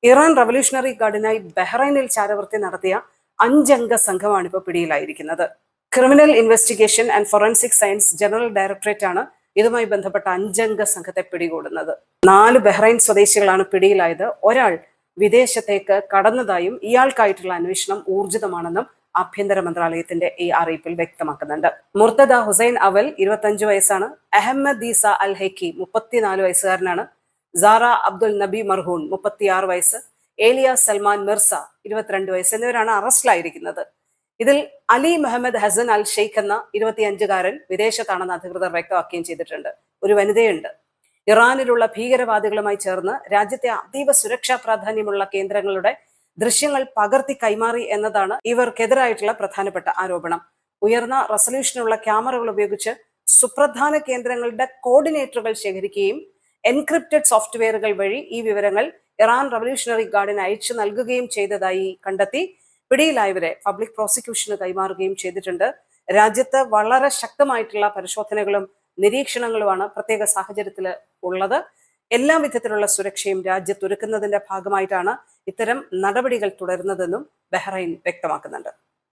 Iran revolutionary ഗാർഡിനായി ബഹ്റൈനിൽ ചാരവൃത്തി നടത്തിയ 5 അംഗ സംഘമാണ് ഇപ്പോൾ പിടിയിലായിരിക്കുന്നത്. Criminal investigation and forensic science general directorate ആണ് ഇതുമായി ബന്ധപ്പെട്ട 5 അംഗ സംഘത്തെ പിടികൂടുന്നത്. 4 ബഹ്റൈൻ സ്വദേശികളാണ് പിടിയിലായത്. ഒരാൾ വിദേശത്തേക്ക് കടന്നതായും ഇയാൾക്കായിട്ടുള്ള അന്വേഷണം ഊർജിതമാണെന്നും ആഭ്യന്തര മന്ത്രാലയത്തിന്റെ ഈ അറിയിപ്പിൽ വ്യക്തമാക്കുന്നുണ്ട്. മുർത്തദ ഹുസൈൻ അവൽ 25 വയസ്സാണ്. അഹമ്മദ് ഈസ അൽ ഹെക്കി 34 വയസ്സുകാരനാണ്. സാറ അബ്ദുൽ നബി മർഹൂൺ 36 വയസ്സ്, ഏലിയ സൽമാൻ മിർസ 22 വയസ്സ് എന്നിവരാണ് അറസ്റ്റിലായിരിക്കുന്നത്. ഇതിൽ അലി മുഹമ്മദ് ഹസൻ അൽ ഷെയ്ഖ് എന്ന 25-കാരൻ വിദേശത്താണെന്ന് അധികൃതർ വ്യക്തമാക്കുകയും ചെയ്തിട്ടുണ്ട്. ഒരു വനിതയുണ്ട്. ഇറാനിലുള്ള ഭീകരവാദികളുമായി ചേർന്ന് രാജ്യത്തെ അതീവ സുരക്ഷാ പ്രാധാന്യമുള്ള കേന്ദ്രങ്ങളുടെ ദൃശ്യങ്ങൾ പകർത്തി കൈമാറി എന്നതാണ് ഇവർക്കെതിരായിട്ടുള്ള പ്രധാനപ്പെട്ട ആരോപണം. ഉയർന്ന റെസല്യൂഷനുള്ള ക്യാമറകൾ ഉപയോഗിച്ച് സുപ്രധാന കേന്ദ്രങ്ങളുടെ കോർഡിനേറ്ററുകൾ ശേഖരിക്കുകയും എൻക്രിപ്റ്റഡ് സോഫ്റ്റ്വെയറുകൾ വഴി ഈ വിവരങ്ങൾ ഇറാൻ റവല്യൂഷണറി ഗാർഡിന് അയച്ചു നൽകുകയും ചെയ്തതായി കണ്ടെത്തി പിടിയിലായവരെ പബ്ലിക് പ്രോസിക്യൂഷന് കൈമാറുകയും ചെയ്തിട്ടുണ്ട്. രാജ്യത്ത് വളരെ ശക്തമായിട്ടുള്ള പരിശോധനകളും നിരീക്ഷണങ്ങളുമാണ് പ്രത്യേക സാഹചര്യത്തിൽ ഉള്ളത്. എല്ലാ വിധത്തിലുള്ള സുരക്ഷയും രാജ്യത്തൊരുക്കുന്നതിന്റെ ഭാഗമായിട്ടാണ് ഇത്തരം നടപടികൾ തുടരുന്നതെന്നും ബഹ്റൈൻ വ്യക്തമാക്കുന്നുണ്ട്.